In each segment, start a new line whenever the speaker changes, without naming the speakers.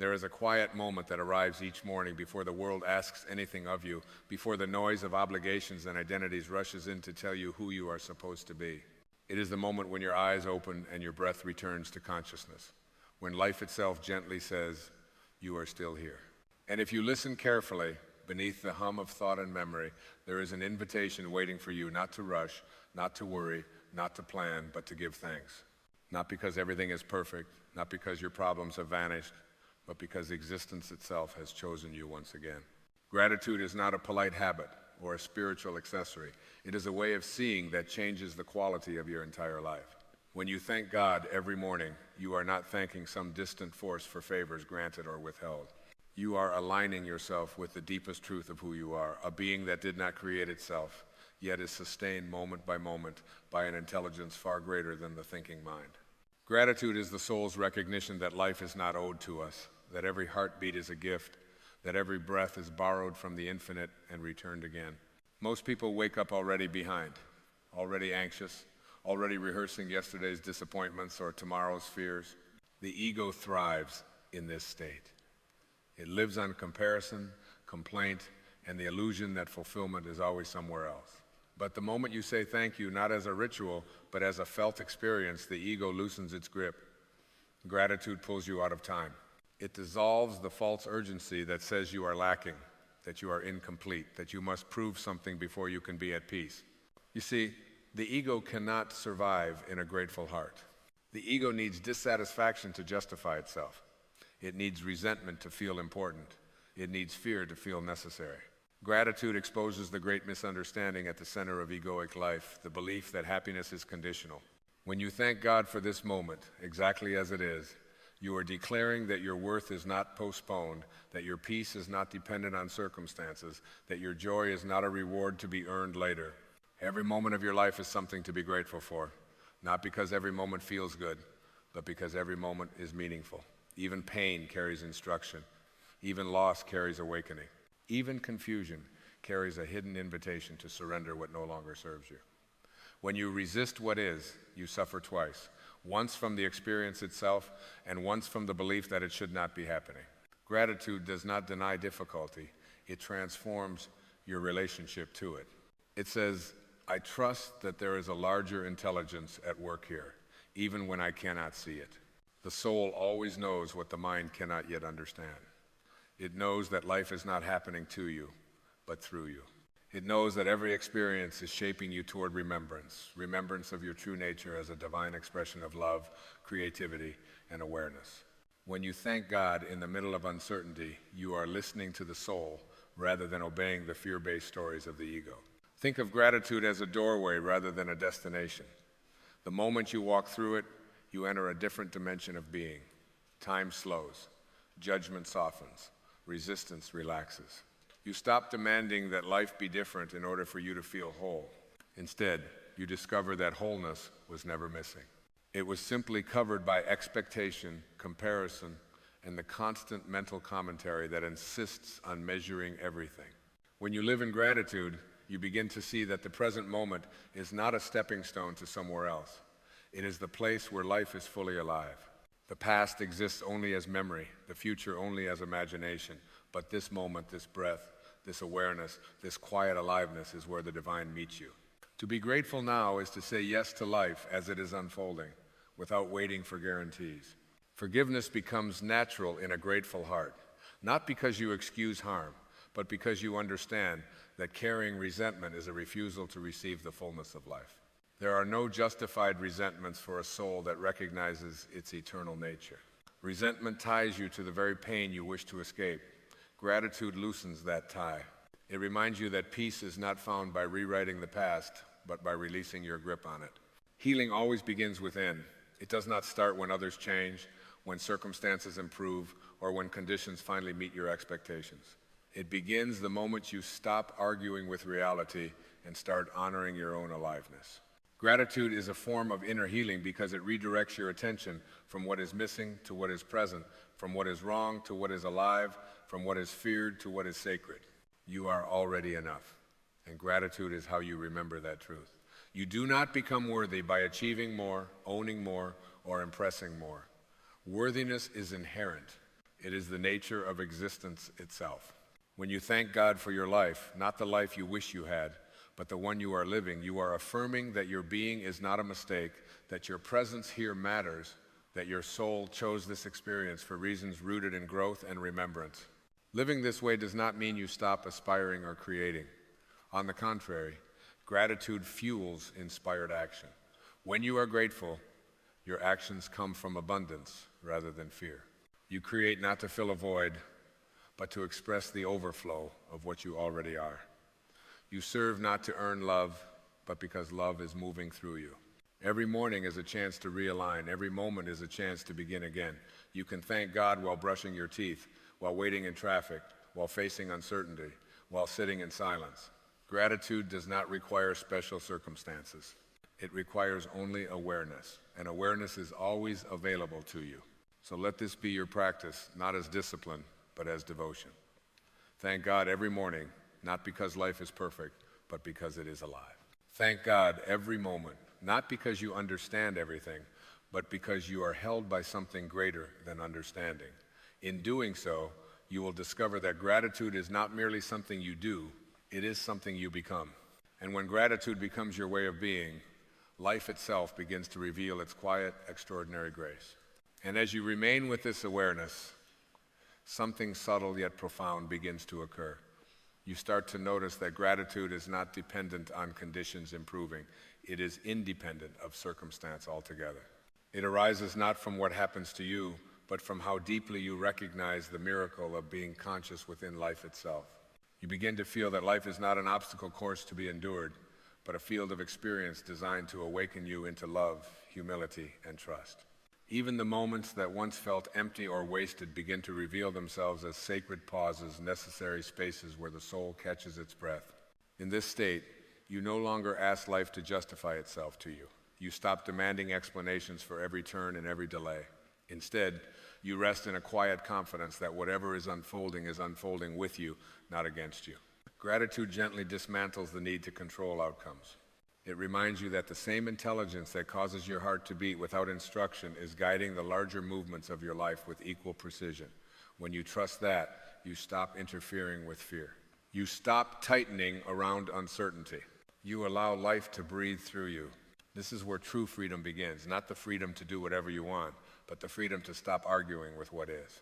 There is a quiet moment that arrives each morning before the world asks anything of you, before the noise of obligations and identities rushes in to tell you who you are supposed to be. It is the moment when your eyes open and your breath returns to consciousness, when life itself gently says, you are still here. And if you listen carefully, beneath the hum of thought and memory, there is an invitation waiting for you not to rush, not to worry, not to plan, but to give thanks. Not because everything is perfect, not because your problems have vanished, but because existence itself has chosen you once again. Gratitude is not a polite habit or a spiritual accessory. It is a way of seeing that changes the quality of your entire life. When you thank God every morning, you are not thanking some distant force for favors granted or withheld. You are aligning yourself with the deepest truth of who you are, a being that did not create itself, yet is sustained moment by moment by an intelligence far greater than the thinking mind. Gratitude is the soul's recognition that life is not owed to us, that every heartbeat is a gift, that every breath is borrowed from the infinite and returned again. Most people wake up already behind, already anxious, already rehearsing yesterday's disappointments or tomorrow's fears. The ego thrives in this state. It lives on comparison, complaint, and the illusion that fulfillment is always somewhere else. But the moment you say thank you, not as a ritual, but as a felt experience, the ego loosens its grip. Gratitude pulls you out of time. It dissolves the false urgency that says you are lacking, that you are incomplete, that you must prove something before you can be at peace. You see, the ego cannot survive in a grateful heart. The ego needs dissatisfaction to justify itself. It needs resentment to feel important. It needs fear to feel necessary. Gratitude exposes the great misunderstanding at the center of egoic life, the belief that happiness is conditional. When you thank God for this moment, exactly as it is, you are declaring that your worth is not postponed, that your peace is not dependent on circumstances, that your joy is not a reward to be earned later. Every moment of your life is something to be grateful for, not because every moment feels good, but because every moment is meaningful. Even pain carries instruction. Even loss carries awakening. Even confusion carries a hidden invitation to surrender what no longer serves you. When you resist what is, you suffer twice. Once from the experience itself, and once from the belief that it should not be happening. Gratitude does not deny difficulty. It transforms your relationship to it. It says, I trust that there is a larger intelligence at work here, even when I cannot see it. The soul always knows what the mind cannot yet understand. It knows that life is not happening to you, but through you. It knows that every experience is shaping you toward remembrance of your true nature as a divine expression of love, creativity, and awareness. When you thank God in the middle of uncertainty, you are listening to the soul rather than obeying the fear-based stories of the ego. Think of gratitude as a doorway rather than a destination. The moment you walk through it, you enter a different dimension of being. Time slows, judgment softens, resistance relaxes. You stop demanding that life be different in order for you to feel whole. Instead, you discover that wholeness was never missing. It was simply covered by expectation, comparison, and the constant mental commentary that insists on measuring everything. When you live in gratitude, you begin to see that the present moment is not a stepping stone to somewhere else. It is the place where life is fully alive. The past exists only as memory, the future only as imagination. But this moment, this breath, this awareness, this quiet aliveness is where the divine meets you. To be grateful now is to say yes to life as it is unfolding, without waiting for guarantees. Forgiveness becomes natural in a grateful heart, not because you excuse harm, but because you understand that carrying resentment is a refusal to receive the fullness of life. There are no justified resentments for a soul that recognizes its eternal nature. Resentment ties you to the very pain you wish to escape. Gratitude loosens that tie. It reminds you that peace is not found by rewriting the past, but by releasing your grip on it. Healing always begins within. It does not start when others change, when circumstances improve, or when conditions finally meet your expectations. It begins the moment you stop arguing with reality and start honoring your own aliveness. Gratitude is a form of inner healing because it redirects your attention from what is missing to what is present, from what is wrong to what is alive, from what is feared to what is sacred. You are already enough, and gratitude is how you remember that truth. You do not become worthy by achieving more, owning more, or impressing more. Worthiness is inherent. It is the nature of existence itself. When you thank God for your life, not the life you wish you had, but the one you are living, you are affirming that your being is not a mistake, that your presence here matters, that your soul chose this experience for reasons rooted in growth and remembrance. Living this way does not mean you stop aspiring or creating. On the contrary, gratitude fuels inspired action. When you are grateful, your actions come from abundance rather than fear. You create not to fill a void, but to express the overflow of what you already are. You serve not to earn love, but because love is moving through you. Every morning is a chance to realign. Every moment is a chance to begin again. You can thank God while brushing your teeth, while waiting in traffic, while facing uncertainty, while sitting in silence. Gratitude does not require special circumstances. It requires only awareness, and awareness is always available to you. So let this be your practice, not as discipline, but as devotion. Thank God every morning, not because life is perfect, but because it is alive. Thank God every moment, not because you understand everything, but because you are held by something greater than understanding. In doing so, you will discover that gratitude is not merely something you do, it is something you become. And when gratitude becomes your way of being, life itself begins to reveal its quiet, extraordinary grace. And as you remain with this awareness, something subtle yet profound begins to occur. You start to notice that gratitude is not dependent on conditions improving. It is independent of circumstance altogether. It arises not from what happens to you, but from how deeply you recognize the miracle of being conscious within life itself. You begin to feel that life is not an obstacle course to be endured, but a field of experience designed to awaken you into love, humility, and trust. Even the moments that once felt empty or wasted begin to reveal themselves as sacred pauses, necessary spaces where the soul catches its breath. In this state, you no longer ask life to justify itself to you. You stop demanding explanations for every turn and every delay. Instead, you rest in a quiet confidence that whatever is unfolding with you, not against you. Gratitude gently dismantles the need to control outcomes. It reminds you that the same intelligence that causes your heart to beat without instruction is guiding the larger movements of your life with equal precision. When you trust that, you stop interfering with fear. You stop tightening around uncertainty. You allow life to breathe through you. This is where true freedom begins, not the freedom to do whatever you want, but the freedom to stop arguing with what is.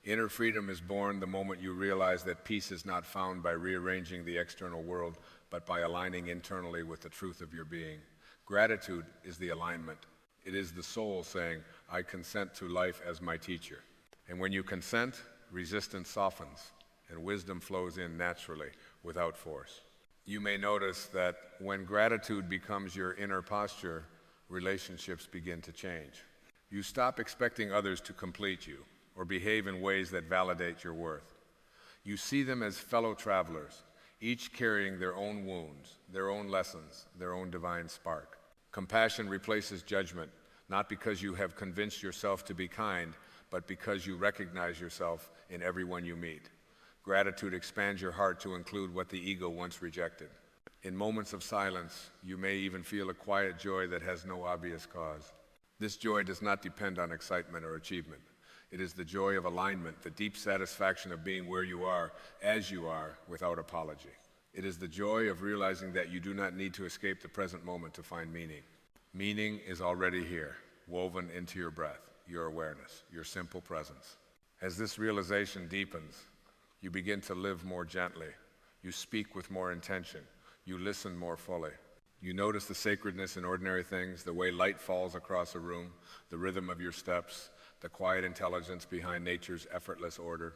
Inner freedom is born the moment you realize that peace is not found by rearranging the external world, but by aligning internally with the truth of your being. Gratitude is the alignment. It is the soul saying, I consent to life as my teacher. And when you consent, resistance softens, and wisdom flows in naturally, without force. You may notice that when gratitude becomes your inner posture, relationships begin to change. You stop expecting others to complete you or behave in ways that validate your worth. You see them as fellow travelers, each carrying their own wounds, their own lessons, their own divine spark. Compassion replaces judgment, not because you have convinced yourself to be kind, but because you recognize yourself in everyone you meet. Gratitude expands your heart to include what the ego once rejected. In moments of silence, you may even feel a quiet joy that has no obvious cause. This joy does not depend on excitement or achievement. It is the joy of alignment, the deep satisfaction of being where you are, as you are, without apology. It is the joy of realizing that you do not need to escape the present moment to find meaning. Meaning is already here, woven into your breath, your awareness, your simple presence. As this realization deepens, you begin to live more gently. You speak with more intention. You listen more fully. You notice the sacredness in ordinary things, the way light falls across a room, the rhythm of your steps, the quiet intelligence behind nature's effortless order.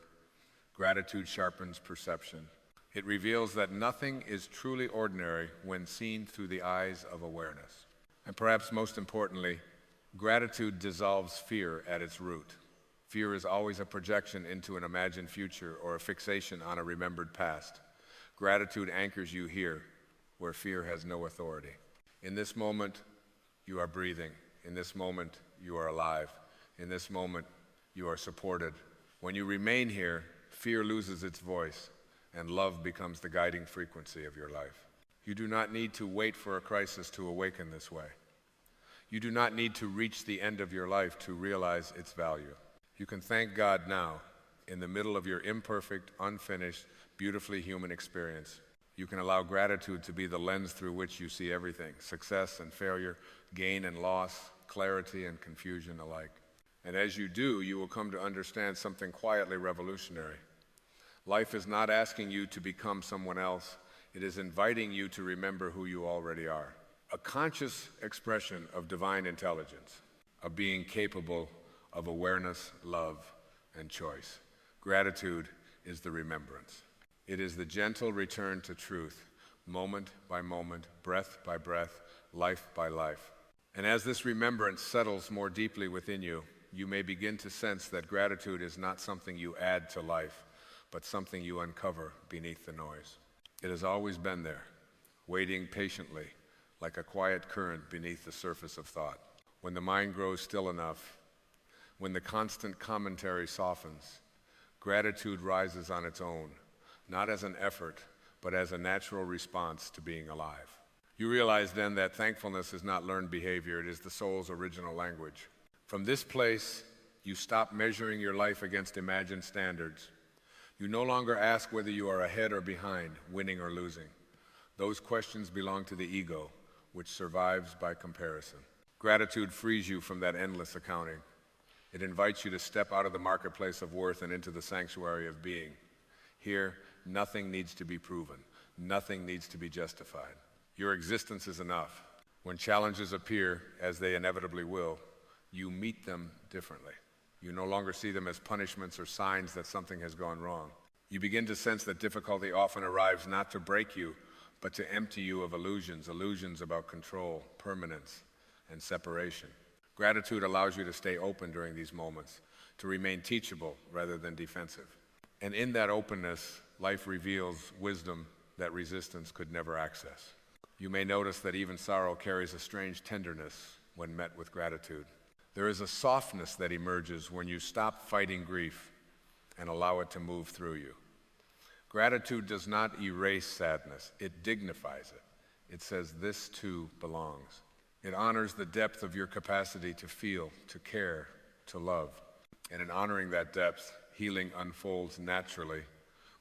Gratitude sharpens perception. It reveals that nothing is truly ordinary when seen through the eyes of awareness. And perhaps most importantly, gratitude dissolves fear at its root. Fear is always a projection into an imagined future or a fixation on a remembered past. Gratitude anchors you here, where fear has no authority. In this moment, you are breathing. In this moment, you are alive. In this moment, you are supported. When you remain here, fear loses its voice, and love becomes the guiding frequency of your life. You do not need to wait for a crisis to awaken this way. You do not need to reach the end of your life to realize its value. You can thank God now, in the middle of your imperfect, unfinished, beautifully human experience. You can allow gratitude to be the lens through which you see everything, success and failure, gain and loss, clarity and confusion alike. And as you do, you will come to understand something quietly revolutionary. Life is not asking you to become someone else. It is inviting you to remember who you already are. A conscious expression of divine intelligence, of being capable of awareness, love, and choice. Gratitude is the remembrance. It is the gentle return to truth, moment by moment, breath by breath, life by life. And as this remembrance settles more deeply within you, you may begin to sense that gratitude is not something you add to life, but something you uncover beneath the noise. It has always been there, waiting patiently, like a quiet current beneath the surface of thought. When the mind grows still enough, when the constant commentary softens, gratitude rises on its own, not as an effort, but as a natural response to being alive. You realize then that thankfulness is not learned behavior, it is the soul's original language. From this place, you stop measuring your life against imagined standards. You no longer ask whether you are ahead or behind, winning or losing. Those questions belong to the ego, which survives by comparison. Gratitude frees you from that endless accounting. It invites you to step out of the marketplace of worth and into the sanctuary of being. Here, nothing needs to be proven. Nothing needs to be justified. Your existence is enough. When challenges appear, as they inevitably will, you meet them differently. You no longer see them as punishments or signs that something has gone wrong. You begin to sense that difficulty often arrives not to break you, but to empty you of illusions about control, permanence, and separation. Gratitude allows you to stay open during these moments, to remain teachable rather than defensive. And in that openness, life reveals wisdom that resistance could never access. You may notice that even sorrow carries a strange tenderness when met with gratitude. There is a softness that emerges when you stop fighting grief and allow it to move through you. Gratitude does not erase sadness, it dignifies it. It says this too belongs. It honors the depth of your capacity to feel, to care, to love. And in honoring that depth, healing unfolds naturally,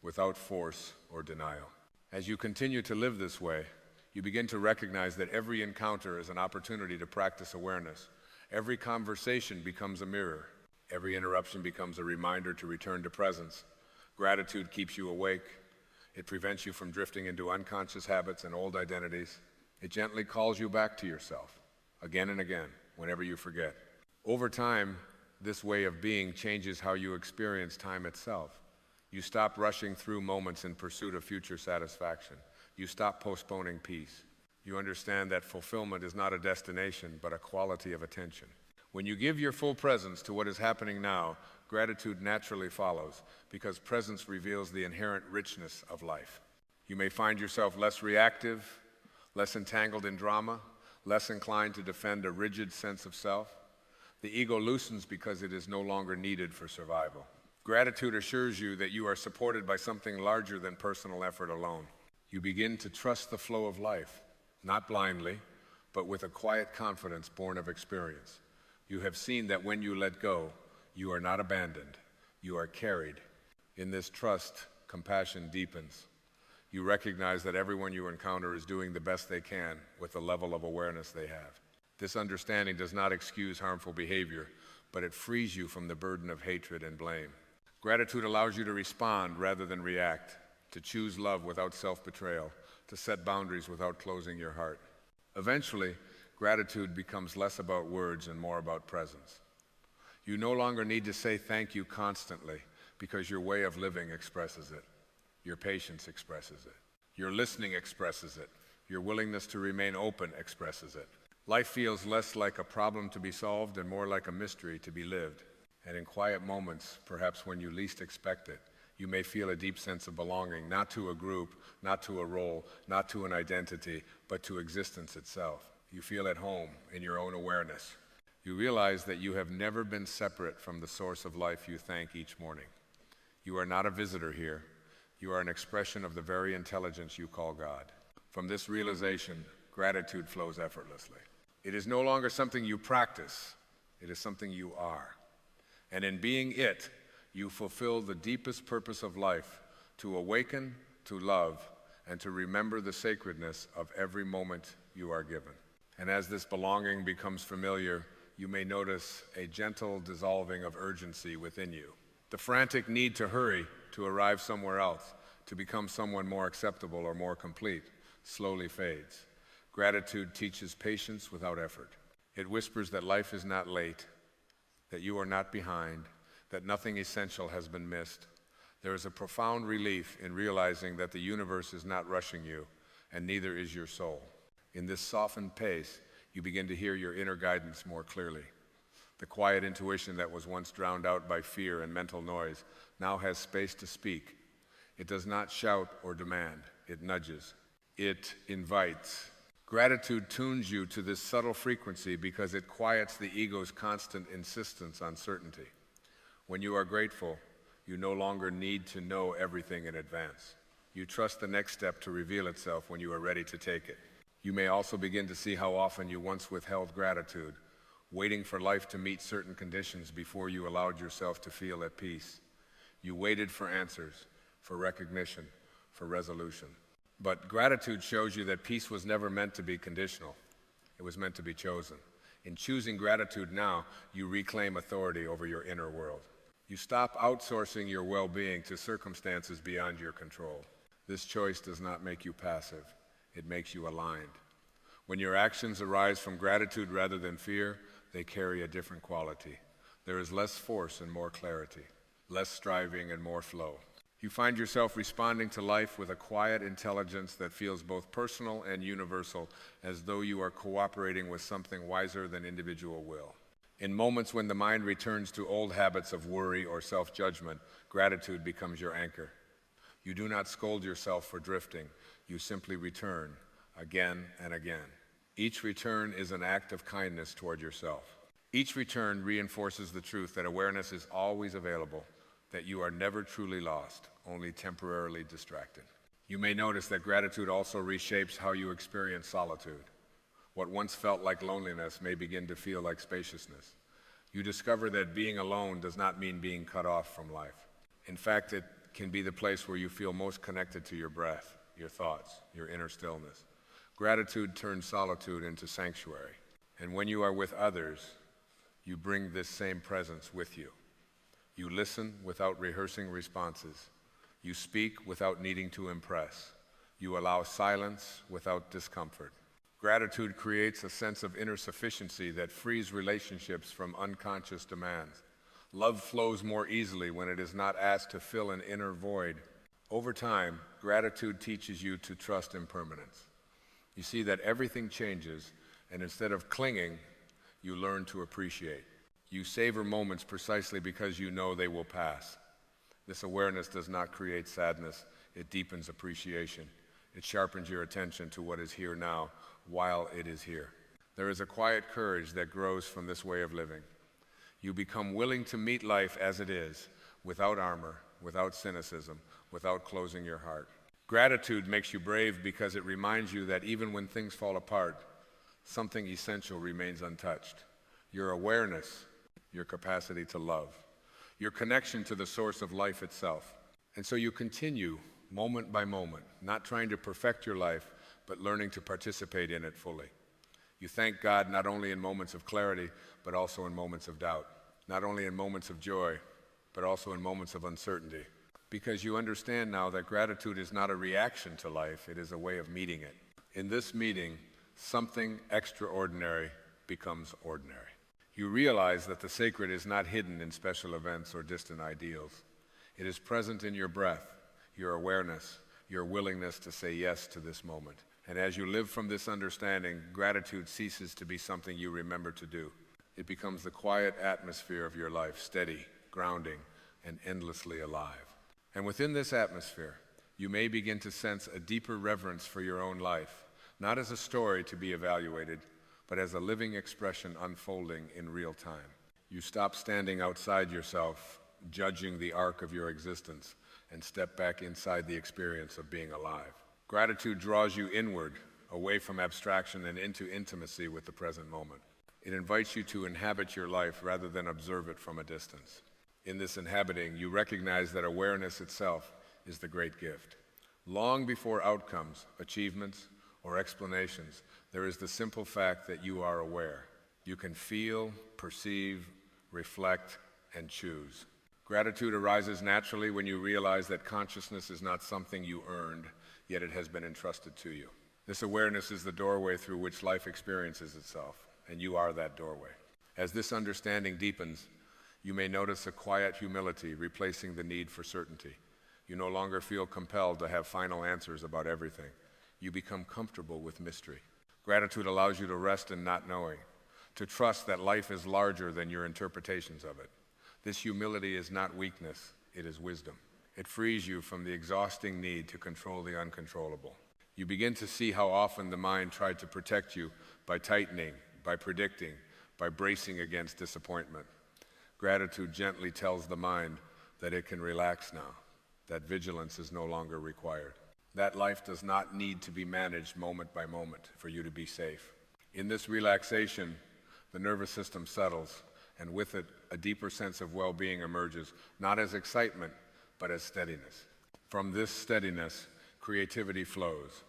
without force or denial. As you continue to live this way, you begin to recognize that every encounter is an opportunity to practice awareness. Every conversation becomes a mirror. Every interruption becomes a reminder to return to presence. Gratitude keeps you awake. It prevents you from drifting into unconscious habits and old identities. It gently calls you back to yourself, again and again, whenever you forget. Over time, this way of being changes how you experience time itself. You stop rushing through moments in pursuit of future satisfaction. You stop postponing peace. You understand that fulfillment is not a destination, but a quality of attention. When you give your full presence to what is happening now, gratitude naturally follows, because presence reveals the inherent richness of life. You may find yourself less reactive, less entangled in drama, less inclined to defend a rigid sense of self. The ego loosens because it is no longer needed for survival. Gratitude assures you that you are supported by something larger than personal effort alone. You begin to trust the flow of life, not blindly, but with a quiet confidence born of experience. You have seen that when you let go, you are not abandoned, you are carried. In this trust, compassion deepens. You recognize that everyone you encounter is doing the best they can with the level of awareness they have. This understanding does not excuse harmful behavior, but it frees you from the burden of hatred and blame. Gratitude allows you to respond rather than react, to choose love without self-betrayal, to set boundaries without closing your heart. Eventually, gratitude becomes less about words and more about presence. You no longer need to say thank you constantly because your way of living expresses it. Your patience expresses it. Your listening expresses it. Your willingness to remain open expresses it. Life feels less like a problem to be solved and more like a mystery to be lived. And in quiet moments, perhaps when you least expect it, you may feel a deep sense of belonging, not to a group, not to a role, not to an identity, but to existence itself. You feel at home in your own awareness. You realize that you have never been separate from the source of life you thank each morning. You are not a visitor here. You are an expression of the very intelligence you call God. From this realization, gratitude flows effortlessly. It is no longer something you practice. It is something you are. And in being it, You fulfill the deepest purpose of life, to awaken, to love, and to remember the sacredness of every moment you are given. And as this belonging becomes familiar, you may notice a gentle dissolving of urgency within you. The frantic need to hurry, to arrive somewhere else, to become someone more acceptable or more complete, slowly fades. Gratitude teaches patience without effort. It whispers that life is not late, that you are not behind, that nothing essential has been missed. There is a profound relief in realizing that the universe is not rushing you, and neither is your soul. In this softened pace, you begin to hear your inner guidance more clearly. The quiet intuition that was once drowned out by fear and mental noise now has space to speak. It does not shout or demand. It nudges. It invites. Gratitude tunes you to this subtle frequency because it quiets the ego's constant insistence on certainty. When you are grateful, you no longer need to know everything in advance. You trust the next step to reveal itself when you are ready to take it. You may also begin to see how often you once withheld gratitude, waiting for life to meet certain conditions before you allowed yourself to feel at peace. You waited for answers, for recognition, for resolution. But gratitude shows you that peace was never meant to be conditional. It was meant to be chosen. In choosing gratitude now, you reclaim authority over your inner world. You stop outsourcing your well-being to circumstances beyond your control. This choice does not make you passive. It makes you aligned. When your actions arise from gratitude rather than fear, they carry a different quality. There is less force and more clarity, less striving and more flow. You find yourself responding to life with a quiet intelligence that feels both personal and universal, as though you are cooperating with something wiser than individual will. In moments when the mind returns to old habits of worry or self-judgment, gratitude becomes your anchor. You do not scold yourself for drifting. You simply return again and again. Each return is an act of kindness toward yourself. Each return reinforces the truth that awareness is always available, that you are never truly lost, only temporarily distracted. You may notice that gratitude also reshapes how you experience solitude. What once felt like loneliness may begin to feel like spaciousness. You discover that being alone does not mean being cut off from life. In fact, it can be the place where you feel most connected to your breath, your thoughts, your inner stillness. Gratitude turns solitude into sanctuary. And when you are with others, you bring this same presence with you. You listen without rehearsing responses. You speak without needing to impress. You allow silence without discomfort. Gratitude creates a sense of inner sufficiency that frees relationships from unconscious demands. Love flows more easily when it is not asked to fill an inner void. Over time, gratitude teaches you to trust impermanence. You see that everything changes, and instead of clinging, you learn to appreciate. You savor moments precisely because you know they will pass. This awareness does not create sadness, it deepens appreciation. It sharpens your attention to what is here now while it is here. There is a quiet courage that grows from this way of living. You become willing to meet life as it is, without armor, without cynicism, without closing your heart. Gratitude makes you brave because it reminds you that even when things fall apart, something essential remains untouched. Your awareness, your capacity to love, your connection to the source of life itself. And so you continue moment by moment, not trying to perfect your life, but learning to participate in it fully. You thank God not only in moments of clarity, but also in moments of doubt, not only in moments of joy, but also in moments of uncertainty, because you understand now that gratitude is not a reaction to life, it is a way of meeting it. In this meeting, something extraordinary becomes ordinary. You realize that the sacred is not hidden in special events or distant ideals. It is present in your breath, your awareness, your willingness to say yes to this moment. And as you live from this understanding, gratitude ceases to be something you remember to do. It becomes the quiet atmosphere of your life, steady, grounding, and endlessly alive. And within this atmosphere, you may begin to sense a deeper reverence for your own life, not as a story to be evaluated, but as a living expression unfolding in real time. You stop standing outside yourself, judging the arc of your existence, and step back inside the experience of being alive. Gratitude draws you inward, away from abstraction and into intimacy with the present moment. It invites you to inhabit your life rather than observe it from a distance. In this inhabiting, you recognize that awareness itself is the great gift. Long before outcomes, achievements, or explanations, there is the simple fact that you are aware. You can feel, perceive, reflect, and choose. Gratitude arises naturally when you realize that consciousness is not something you earned, yet it has been entrusted to you. This awareness is the doorway through which life experiences itself, and you are that doorway. As this understanding deepens, you may notice a quiet humility replacing the need for certainty. You no longer feel compelled to have final answers about everything. You become comfortable with mystery. Gratitude allows you to rest in not knowing, to trust that life is larger than your interpretations of it. This humility is not weakness, it is wisdom. It frees you from the exhausting need to control the uncontrollable. You begin to see how often the mind tried to protect you by tightening, by predicting, by bracing against disappointment. Gratitude gently tells the mind that it can relax now, that vigilance is no longer required, that life does not need to be managed moment by moment for you to be safe. In this relaxation, the nervous system settles, and with it, a deeper sense of well-being emerges, not as excitement, but as steadiness. From this steadiness, creativity flows.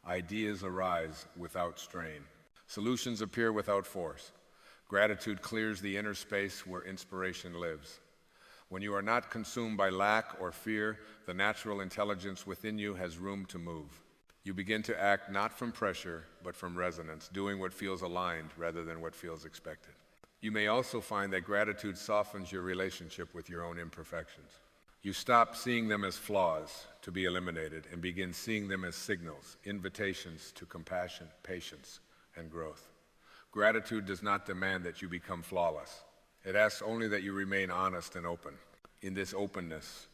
Ideas arise without strain. Solutions appear without force. Gratitude clears the inner space where inspiration lives. When you are not consumed by lack or fear, the natural intelligence within you has room to move. You begin to act not from pressure, but from resonance, doing what feels aligned rather than what feels expected. You may also find that gratitude softens your relationship with your own imperfections. You stop seeing them as flaws to be eliminated and begin seeing them as signals, invitations to compassion, patience, and growth. Gratitude does not demand that you become flawless. It asks only that you remain honest and open. In this openness,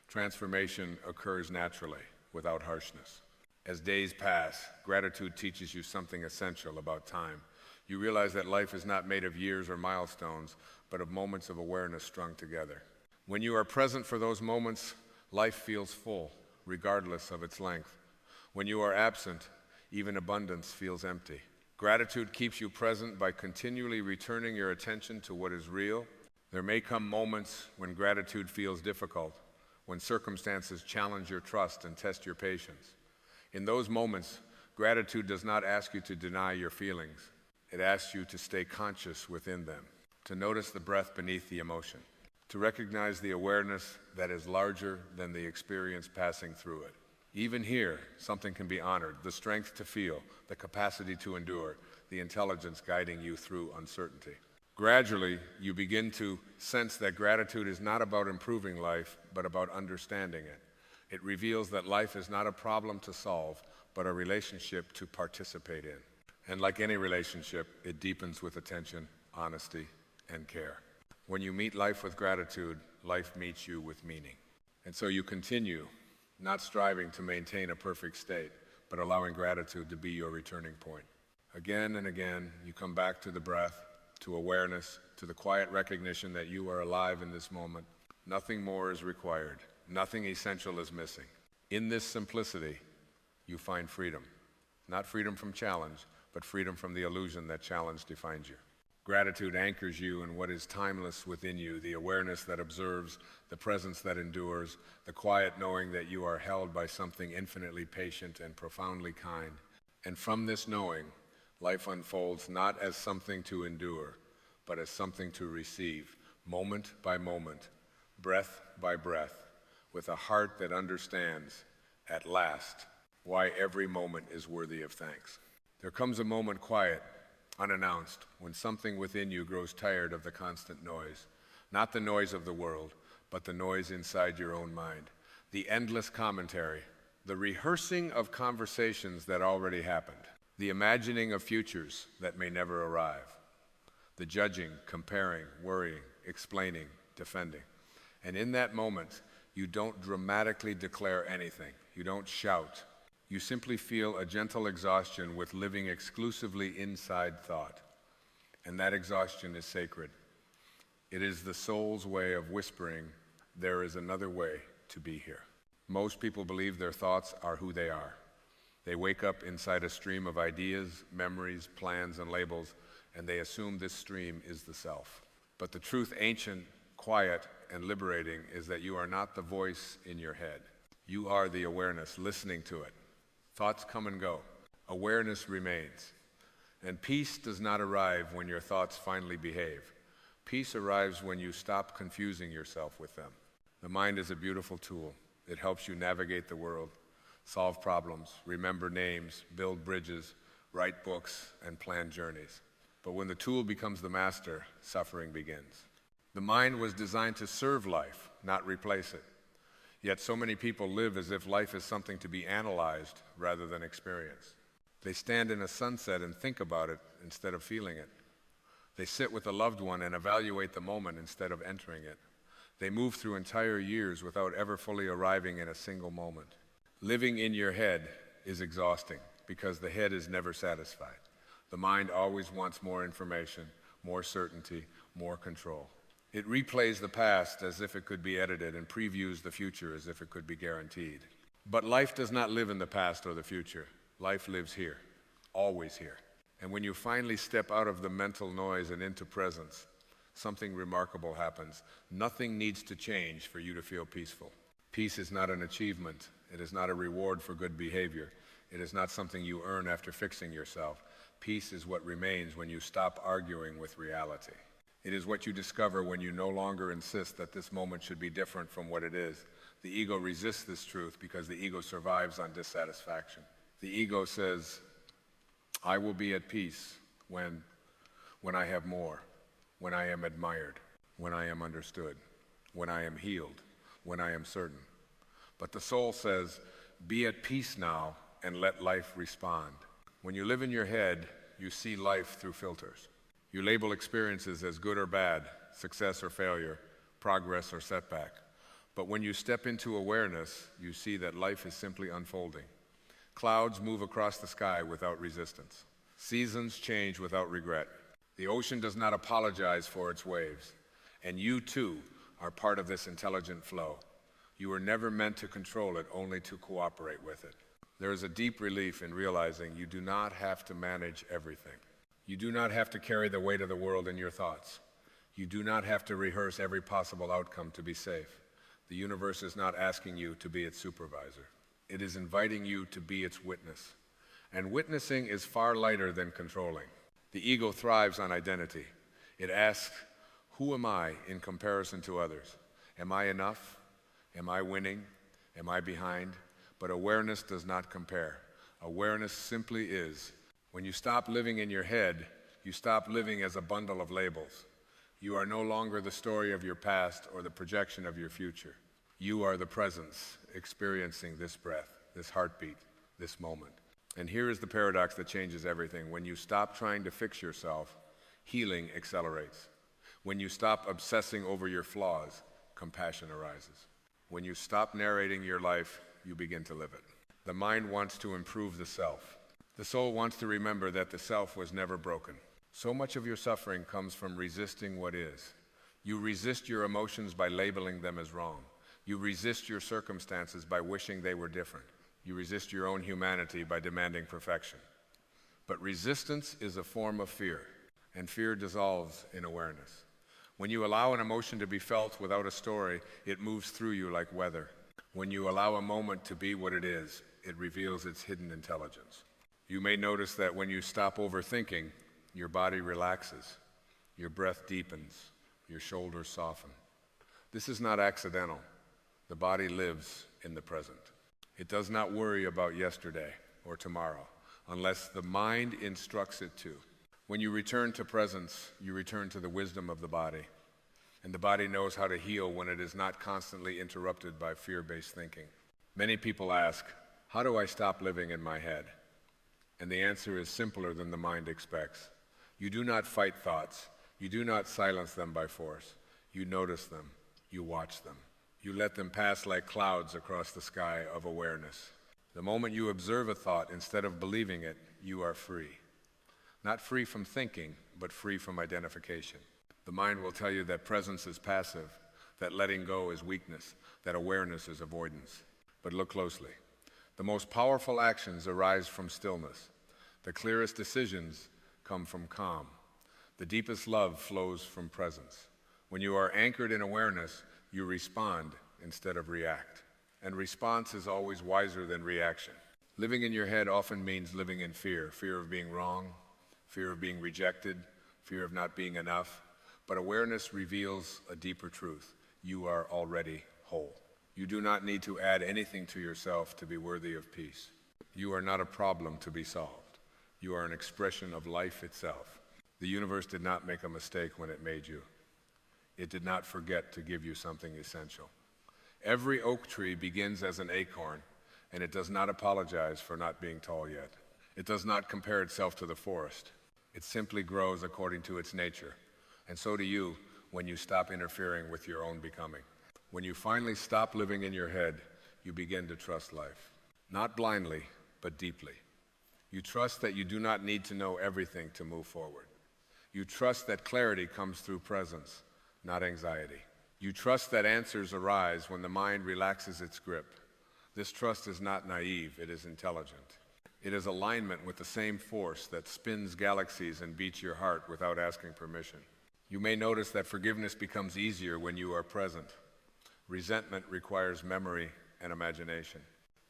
transformation occurs naturally, without harshness. As days pass, gratitude teaches you something essential about time. You realize that life is not made of years or milestones, but of moments of awareness strung together. When you are present for those moments, life feels full, regardless of its length. When you are absent, even abundance feels empty. Gratitude keeps you present by continually returning your attention to what is real. There may come moments when gratitude feels difficult, when circumstances challenge your trust and test your patience. In those moments, gratitude does not ask you to deny your feelings. It asks you to stay conscious within them, to notice the breath beneath the emotion, to recognize the awareness that is larger than the experience passing through it. Even here, something can be honored, the strength to feel, the capacity to endure, the intelligence guiding you through uncertainty. Gradually, you begin to sense that gratitude is not about improving life, but about understanding it. It reveals that life is not a problem to solve, but a relationship to participate in. And like any relationship, it deepens with attention, honesty, and care. When you meet life with gratitude, life meets you with meaning. And so you continue, not striving to maintain a perfect state, but allowing gratitude to be your returning point. Again and again, you come back to the breath, to awareness, to the quiet recognition that you are alive in this moment. Nothing more is required. Nothing essential is missing. In this simplicity, you find freedom. Not freedom from challenge, but freedom from the illusion that challenge defines you. Gratitude anchors you in what is timeless within you, the awareness that observes, the presence that endures, the quiet knowing that you are held by something infinitely patient and profoundly kind. And from this knowing, life unfolds not as something to endure, but as something to receive, moment by moment, breath by breath, with a heart that understands, at last, why every moment is worthy of thanks. There comes a moment quiet, unannounced, when something within you grows tired of the constant noise, not the noise of the world, but the noise inside your own mind, the endless commentary, the rehearsing of conversations that already happened, the imagining of futures that may never arrive, the judging, comparing, worrying, explaining, defending. And in that moment, you don't dramatically declare anything. You don't shout. You simply feel a gentle exhaustion with living exclusively inside thought. And that exhaustion is sacred. It is the soul's way of whispering, there is another way to be here. Most people believe their thoughts are who they are. They wake up inside a stream of ideas, memories, plans, and labels, and they assume this stream is the self. But the truth, ancient, quiet, and liberating is that you are not the voice in your head. You are the awareness listening to it. Thoughts come and go. Awareness remains. And peace does not arrive when your thoughts finally behave. Peace arrives when you stop confusing yourself with them. The mind is a beautiful tool. It helps you navigate the world, solve problems, remember names, build bridges, write books, and plan journeys. But when the tool becomes the master, suffering begins. The mind was designed to serve life, not replace it. Yet so many people live as if life is something to be analyzed rather than experienced. They stand in a sunset and think about it instead of feeling it. They sit with a loved one and evaluate the moment instead of entering it. They move through entire years without ever fully arriving in a single moment. Living in your head is exhausting because the head is never satisfied. The mind always wants more information, more certainty, more control. It replays the past as if it could be edited and previews the future as if it could be guaranteed. But life does not live in the past or the future. Life lives here, always here. And when you finally step out of the mental noise and into presence, something remarkable happens. Nothing needs to change for you to feel peaceful. Peace is not an achievement. It is not a reward for good behavior. It is not something you earn after fixing yourself. Peace is what remains when you stop arguing with reality. It is what you discover when you no longer insist that this moment should be different from what it is. The ego resists this truth because the ego survives on dissatisfaction. The ego says, I will be at peace when I have more, when I am admired, when I am understood, when I am healed, when I am certain. But the soul says, be at peace now and let life respond. When you live in your head, you see life through filters. You label experiences as good or bad, success or failure, progress or setback. But when you step into awareness, you see that life is simply unfolding. Clouds move across the sky without resistance. Seasons change without regret. The ocean does not apologize for its waves. And you, too, are part of this intelligent flow. You were never meant to control it, only to cooperate with it. There is a deep relief in realizing you do not have to manage everything. You do not have to carry the weight of the world in your thoughts. You do not have to rehearse every possible outcome to be safe. The universe is not asking you to be its supervisor. It is inviting you to be its witness. And witnessing is far lighter than controlling. The ego thrives on identity. It asks, who am I in comparison to others? Am I enough? Am I winning? Am I behind? But awareness does not compare. Awareness simply is. When you stop living in your head, you stop living as a bundle of labels. You are no longer the story of your past or the projection of your future. You are the presence experiencing this breath, this heartbeat, this moment. And here is the paradox that changes everything. When you stop trying to fix yourself, healing accelerates. When you stop obsessing over your flaws, compassion arises. When you stop narrating your life, you begin to live it. The mind wants to improve the self. The soul wants to remember that the self was never broken. So much of your suffering comes from resisting what is. You resist your emotions by labeling them as wrong. You resist your circumstances by wishing they were different. You resist your own humanity by demanding perfection. But resistance is a form of fear, and fear dissolves in awareness. When you allow an emotion to be felt without a story, it moves through you like weather. When you allow a moment to be what it is, it reveals its hidden intelligence. You may notice that when you stop overthinking, your body relaxes, your breath deepens, your shoulders soften. This is not accidental. The body lives in the present. It does not worry about yesterday or tomorrow, unless the mind instructs it to. When you return to presence, you return to the wisdom of the body. And the body knows how to heal when it is not constantly interrupted by fear-based thinking. Many people ask, how do I stop living in my head? And the answer is simpler than the mind expects. You do not fight thoughts. You do not silence them by force. You notice them. You watch them. You let them pass like clouds across the sky of awareness. The moment you observe a thought instead of believing it, you are free. Not free from thinking, but free from identification. The mind will tell you that presence is passive, that letting go is weakness, that awareness is avoidance. But look closely. The most powerful actions arise from stillness. The clearest decisions come from calm. The deepest love flows from presence. When you are anchored in awareness, You respond instead of react. And response is always wiser than reaction. Living in your head often means living in fear. Fear of being wrong, fear of being rejected, fear of not being enough. But awareness reveals a deeper truth. You are already whole. You do not need to add anything to yourself to be worthy of peace. You are not a problem to be solved. You are an expression of life itself. The universe did not make a mistake when it made you. It did not forget to give you something essential. Every oak tree begins as an acorn, and it does not apologize for not being tall yet. It does not compare itself to the forest. It simply grows according to its nature. And so do you when you stop interfering with your own becoming. When you finally stop living in your head, you begin to trust life. Not blindly, but deeply. You trust that you do not need to know everything to move forward. You trust that clarity comes through presence, not anxiety. You trust that answers arise when the mind relaxes its grip. This trust is not naive, it is intelligent. It is alignment with the same force that spins galaxies and beats your heart without asking permission. You may notice that forgiveness becomes easier when you are present. Resentment requires memory and imagination.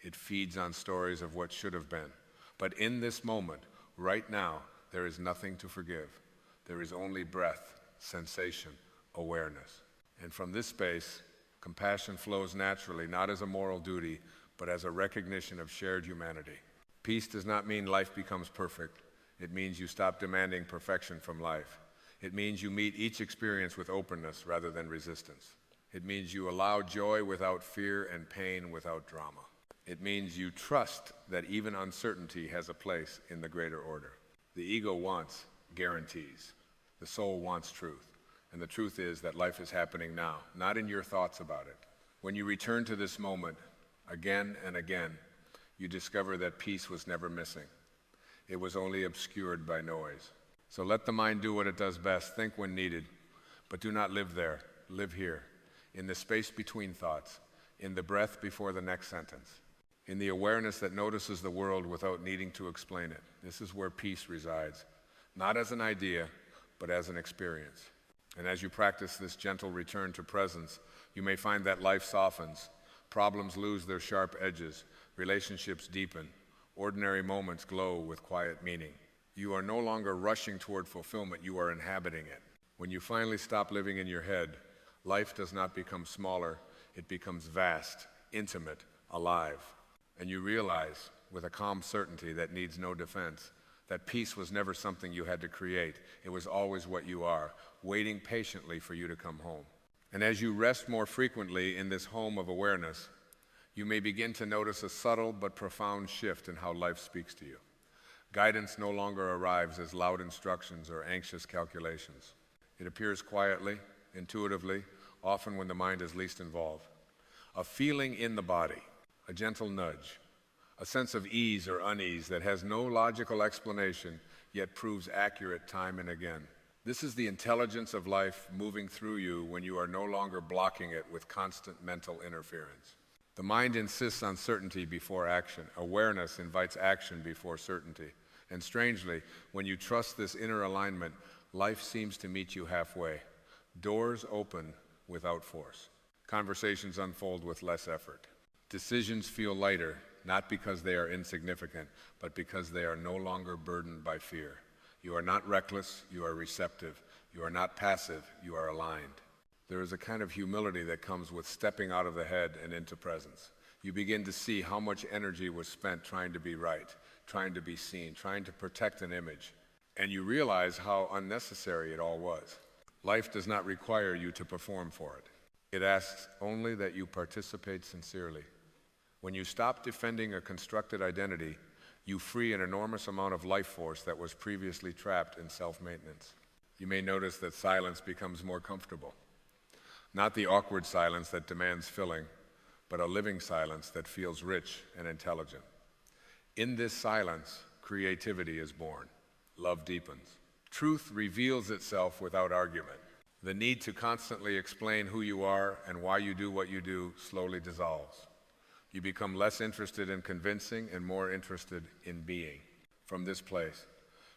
It feeds on stories of what should have been. But in this moment, right now, there is nothing to forgive. There is only breath, sensation, awareness. And from this space, compassion flows naturally, not as a moral duty, but as a recognition of shared humanity. Peace does not mean life becomes perfect. It means you stop demanding perfection from life. It means you meet each experience with openness rather than resistance. It means you allow joy without fear and pain without drama. It means you trust that even uncertainty has a place in the greater order. The ego wants guarantees. The soul wants truth. And the truth is that life is happening now, not in your thoughts about it. When you return to this moment again and again, you discover that peace was never missing. It was only obscured by noise. So let the mind do what it does best. Think when needed, but do not live there. Live here, in the space between thoughts, in the breath before the next sentence, in the awareness that notices the world without needing to explain it. This is where peace resides, not as an idea, but as an experience. And as you practice this gentle return to presence, you may find that life softens, problems lose their sharp edges, relationships deepen, ordinary moments glow with quiet meaning. You are no longer rushing toward fulfillment, you are inhabiting it. When you finally stop living in your head, life does not become smaller, it becomes vast, intimate, alive. And you realize, with a calm certainty that needs no defense, that peace was never something you had to create. It was always what you are, waiting patiently for you to come home. And as you rest more frequently in this home of awareness, you may begin to notice a subtle but profound shift in how life speaks to you. Guidance no longer arrives as loud instructions or anxious calculations. It appears quietly, intuitively, often when the mind is least involved. A feeling in the body, a gentle nudge, a sense of ease or unease that has no logical explanation, yet proves accurate time and again. This is the intelligence of life moving through you when you are no longer blocking it with constant mental interference. The mind insists on certainty before action. Awareness invites action before certainty. And strangely, when you trust this inner alignment, life seems to meet you halfway. Doors open without force. Conversations unfold with less effort. Decisions feel lighter, not because they are insignificant, but because they are no longer burdened by fear. You are not reckless, you are receptive. You are not passive, you are aligned. There is a kind of humility that comes with stepping out of the head and into presence. You begin to see how much energy was spent trying to be right, trying to be seen, trying to protect an image. And you realize how unnecessary it all was. Life does not require you to perform for it. It asks only that you participate sincerely. When you stop defending a constructed identity, you free an enormous amount of life force that was previously trapped in self-maintenance. You may notice that silence becomes more comfortable. Not the awkward silence that demands filling, but a living silence that feels rich and intelligent. In this silence, creativity is born. Love deepens. Truth reveals itself without argument. The need to constantly explain who you are and why you do what you do slowly dissolves. You become less interested in convincing and more interested in being. From this place,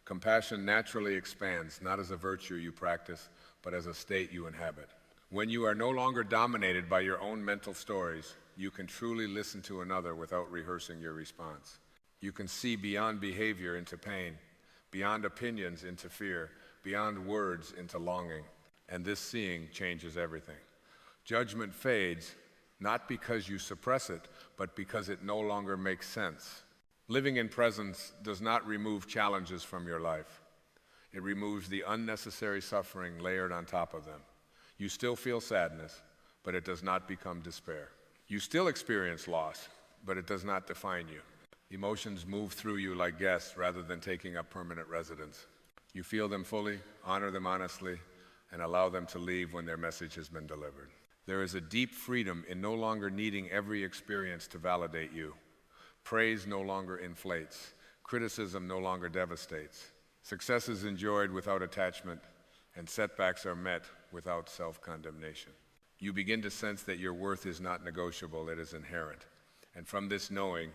compassion naturally expands, not as a virtue you practice, but as a state you inhabit. When you are no longer dominated by your own mental stories, you can truly listen to another without rehearsing your response. You can see beyond behavior into pain, beyond opinions into fear, beyond words into longing. And this seeing changes everything. Judgment fades, not because you suppress it, but because it no longer makes sense. Living in presence does not remove challenges from your life. It removes the unnecessary suffering layered on top of them. You still feel sadness, but it does not become despair. You still experience loss, but it does not define you. Emotions move through you like guests rather than taking up permanent residence. You feel them fully, honor them honestly, and allow them to leave when their message has been delivered. There is a deep freedom in no longer needing every experience to validate you. Praise no longer inflates. Criticism no longer devastates. Success is enjoyed without attachment, and setbacks are met without self-condemnation. You begin to sense that your worth is not negotiable, it is inherent. And from this knowing,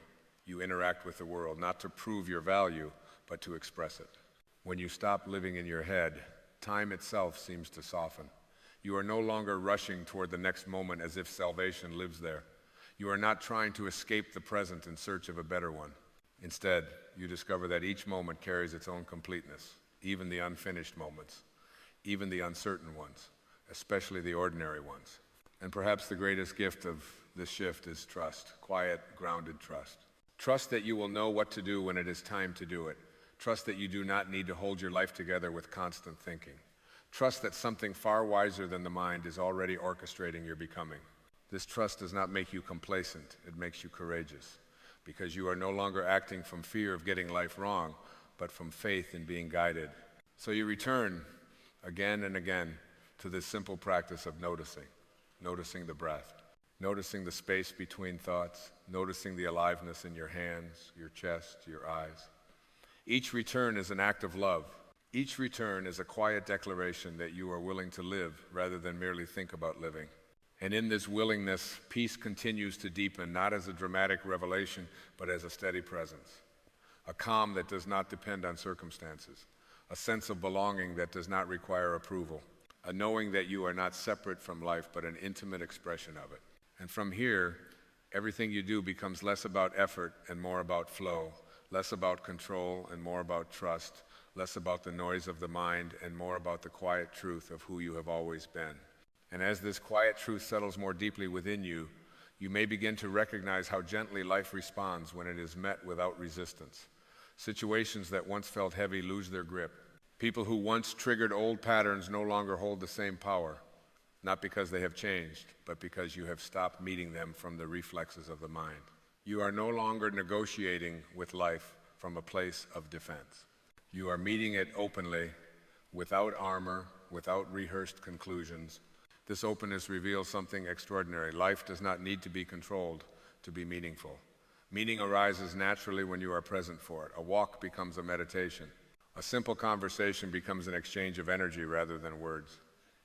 you interact with the world, not to prove your value, but to express it. When you stop living in your head, time itself seems to soften. You are no longer rushing toward the next moment as if salvation lives there. You are not trying to escape the present in search of a better one. Instead, you discover that each moment carries its own completeness, even the unfinished moments, even the uncertain ones, especially the ordinary ones. And perhaps the greatest gift of this shift is trust, quiet, grounded trust. Trust that you will know what to do when it is time to do it. Trust that you do not need to hold your life together with constant thinking. Trust that something far wiser than the mind is already orchestrating your becoming. This trust does not make you complacent, it makes you courageous, because you are no longer acting from fear of getting life wrong, but from faith in being guided. So you return again and again to this simple practice of noticing the breath, noticing the space between thoughts, noticing the aliveness in your hands, your chest, your eyes. Each return is an act of love. Each return is a quiet declaration that you are willing to live rather than merely think about living. And in this willingness, peace continues to deepen, not as a dramatic revelation, but as a steady presence. A calm that does not depend on circumstances. A sense of belonging that does not require approval. A knowing that you are not separate from life, but an intimate expression of it. And from here, everything you do becomes less about effort and more about flow, less about control and more about trust, less about the noise of the mind and more about the quiet truth of who you have always been. And as this quiet truth settles more deeply within you, you may begin to recognize how gently life responds when it is met without resistance. Situations that once felt heavy lose their grip. People who once triggered old patterns no longer hold the same power, not because they have changed, but because you have stopped meeting them from the reflexes of the mind. You are no longer negotiating with life from a place of defense. You are meeting it openly, without armor, without rehearsed conclusions. This openness reveals something extraordinary. Life does not need to be controlled to be meaningful. Meaning arises naturally when you are present for it. A walk becomes a meditation. A simple conversation becomes an exchange of energy rather than words.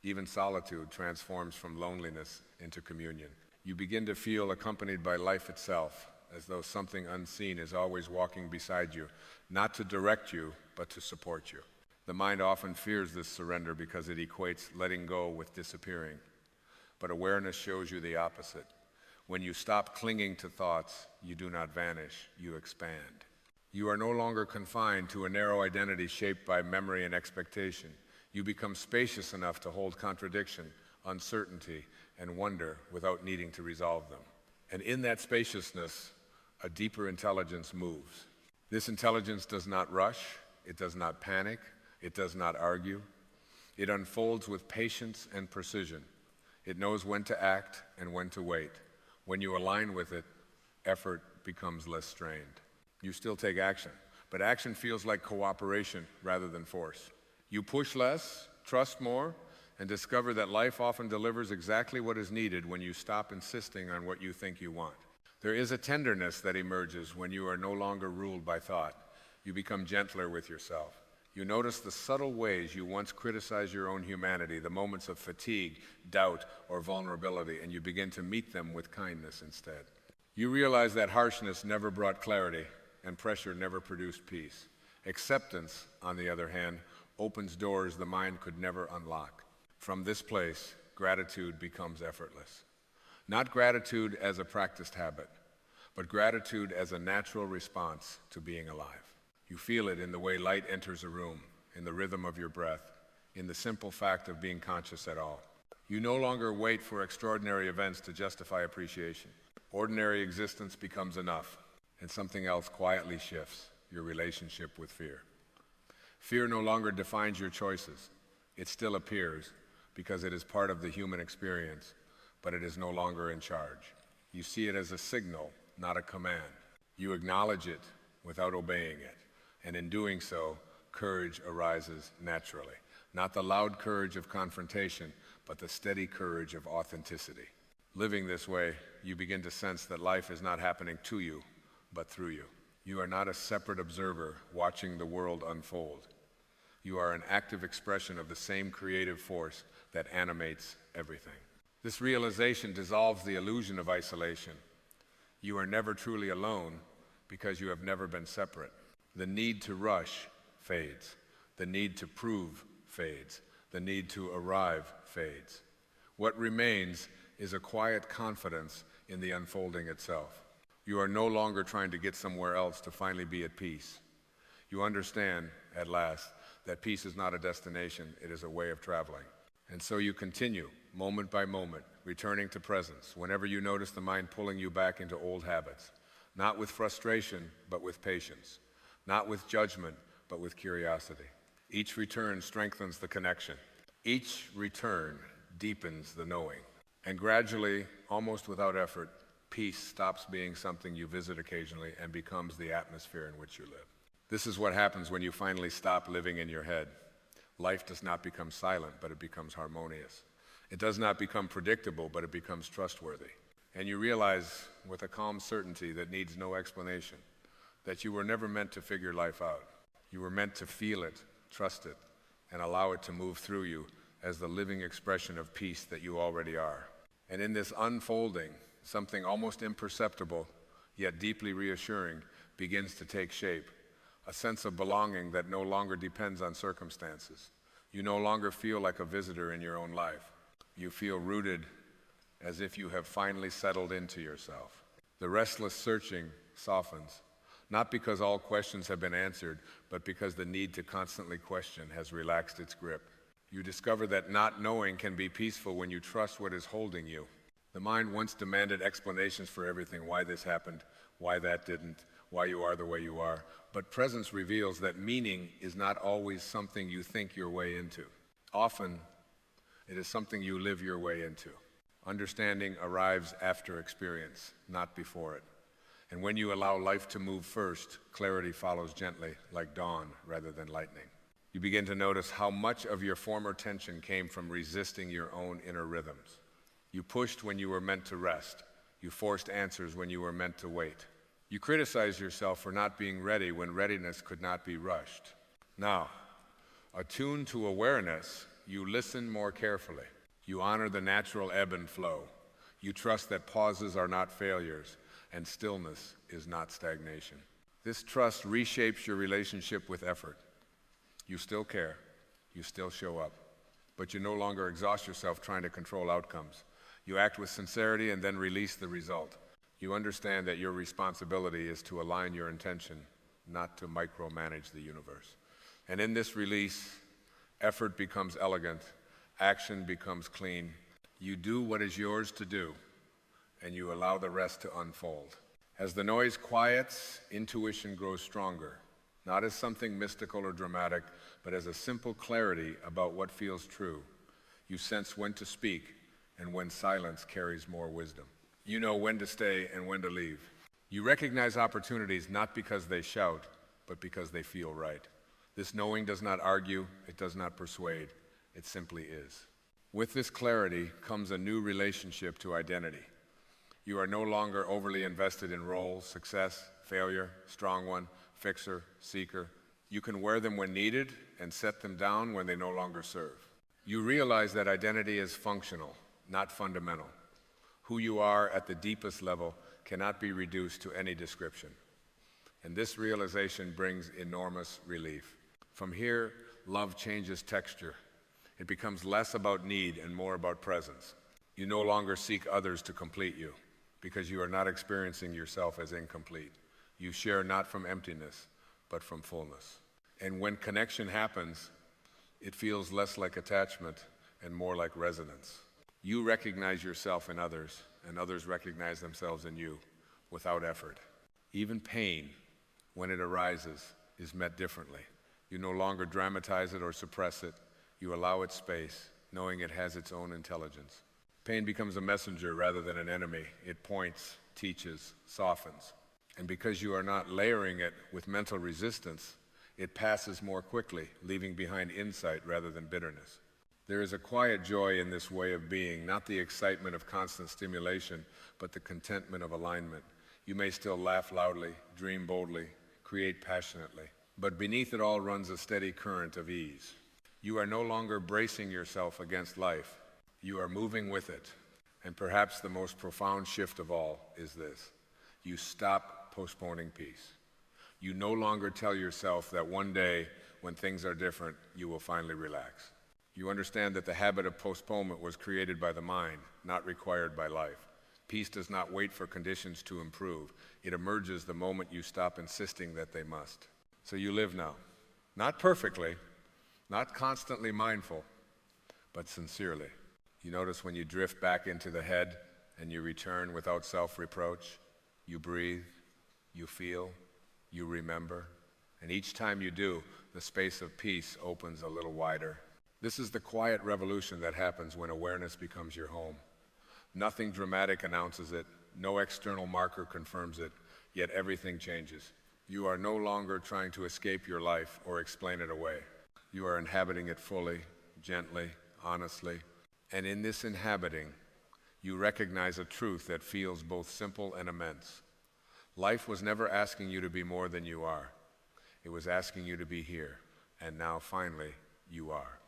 Even solitude transforms from loneliness into communion. You begin to feel accompanied by life itself, as though something unseen is always walking beside you, not to direct you, but to support you. The mind often fears this surrender because it equates letting go with disappearing. But awareness shows you the opposite. When you stop clinging to thoughts, you do not vanish, you expand. You are no longer confined to a narrow identity shaped by memory and expectation. You become spacious enough to hold contradiction, uncertainty, and wonder without needing to resolve them. And in that spaciousness, a deeper intelligence moves. This intelligence does not rush, it does not panic, it does not argue. It unfolds with patience and precision. It knows when to act and when to wait. When you align with it, effort becomes less strained. You still take action, but action feels like cooperation rather than force. You push less, trust more, and discover that life often delivers exactly what is needed when you stop insisting on what you think you want. There is a tenderness that emerges when you are no longer ruled by thought. You become gentler with yourself. You notice the subtle ways you once criticized your own humanity, the moments of fatigue, doubt, or vulnerability, and you begin to meet them with kindness instead. You realize that harshness never brought clarity, and pressure never produced peace. Acceptance, on the other hand, opens doors the mind could never unlock. From this place, gratitude becomes effortless. Not gratitude as a practiced habit, but gratitude as a natural response to being alive. You feel it in the way light enters a room, in the rhythm of your breath, in the simple fact of being conscious at all. You no longer wait for extraordinary events to justify appreciation. Ordinary existence becomes enough, and something else quietly shifts: your relationship with fear. Fear no longer defines your choices. It still appears because it is part of the human experience, but it is no longer in charge. You see it as a signal, not a command. You acknowledge it without obeying it, and in doing so, courage arises naturally. Not the loud courage of confrontation, but the steady courage of authenticity. Living this way, you begin to sense that life is not happening to you, but through you. You are not a separate observer watching the world unfold. You are an active expression of the same creative force that animates everything. This realization dissolves the illusion of isolation. You are never truly alone because you have never been separate. The need to rush fades. The need to prove fades. The need to arrive fades. What remains is a quiet confidence in the unfolding itself. You are no longer trying to get somewhere else to finally be at peace. You understand, at last, that peace is not a destination, it is a way of traveling. And so you continue, moment by moment, returning to presence whenever you notice the mind pulling you back into old habits, not with frustration, but with patience, not with judgment, but with curiosity. Each return strengthens the connection. Each return deepens the knowing. And gradually, almost without effort, peace stops being something you visit occasionally and becomes the atmosphere in which you live. This is what happens when you finally stop living in your head. Life does not become silent, but it becomes harmonious. It does not become predictable, but it becomes trustworthy. And you realize with a calm certainty that needs no explanation that you were never meant to figure life out. You were meant to feel it, trust it, and allow it to move through you as the living expression of peace that you already are. And in this unfolding, something almost imperceptible, yet deeply reassuring, begins to take shape. A sense of belonging that no longer depends on circumstances. You no longer feel like a visitor in your own life. You feel rooted as if you have finally settled into yourself. The restless searching softens, not because all questions have been answered, but because the need to constantly question has relaxed its grip. You discover that not knowing can be peaceful when you trust what is holding you. The mind once demanded explanations for everything: why this happened, why that didn't, why you are the way you are. But presence reveals that meaning is not always something you think your way into. Often, it is something you live your way into. Understanding arrives after experience, not before it. And when you allow life to move first, clarity follows gently, like dawn rather than lightning. You begin to notice how much of your former tension came from resisting your own inner rhythms. You pushed when you were meant to rest. You forced answers when you were meant to wait. You criticize yourself for not being ready when readiness could not be rushed. Now, attuned to awareness, you listen more carefully. You honor the natural ebb and flow. You trust that pauses are not failures, and stillness is not stagnation. This trust reshapes your relationship with effort. You still care, you still show up, but you no longer exhaust yourself trying to control outcomes. You act with sincerity and then release the result. You understand that your responsibility is to align your intention, not to micromanage the universe. And in this release, effort becomes elegant, action becomes clean. You do what is yours to do, and you allow the rest to unfold. As the noise quiets, intuition grows stronger, not as something mystical or dramatic, but as a simple clarity about what feels true. You sense when to speak and when silence carries more wisdom. You know when to stay and when to leave. You recognize opportunities not because they shout, but because they feel right. This knowing does not argue, it does not persuade, it simply is. With this clarity comes a new relationship to identity. You are no longer overly invested in roles, success, failure, strong one, fixer, seeker. You can wear them when needed and set them down when they no longer serve. You realize that identity is functional, not fundamental. Who you are at the deepest level cannot be reduced to any description. And this realization brings enormous relief. From here, love changes texture. It becomes less about need and more about presence. You no longer seek others to complete you, because you are not experiencing yourself as incomplete. You share not from emptiness, but from fullness. And when connection happens, it feels less like attachment and more like resonance. You recognize yourself in others, and others recognize themselves in you without effort. Even pain, when it arises, is met differently. You no longer dramatize it or suppress it. You allow it space, knowing it has its own intelligence. Pain becomes a messenger rather than an enemy. It points, teaches, softens. And because you are not layering it with mental resistance, it passes more quickly, leaving behind insight rather than bitterness. There is a quiet joy in this way of being, not the excitement of constant stimulation, but the contentment of alignment. You may still laugh loudly, dream boldly, create passionately, but beneath it all runs a steady current of ease. You are no longer bracing yourself against life. You are moving with it. And perhaps the most profound shift of all is this: you stop postponing peace. You no longer tell yourself that one day, when things are different, you will finally relax. You understand that the habit of postponement was created by the mind, not required by life. Peace does not wait for conditions to improve. It emerges the moment you stop insisting that they must. So you live now, not perfectly, not constantly mindful, but sincerely. You notice when you drift back into the head and you return without self-reproach. You breathe, you feel, you remember, and each time you do, the space of peace opens a little wider. This is the quiet revolution that happens when awareness becomes your home. Nothing dramatic announces it, no external marker confirms it, yet everything changes. You are no longer trying to escape your life or explain it away. You are inhabiting it fully, gently, honestly, and in this inhabiting, you recognize a truth that feels both simple and immense. Life was never asking you to be more than you are. It was asking you to be here, and now finally, you are.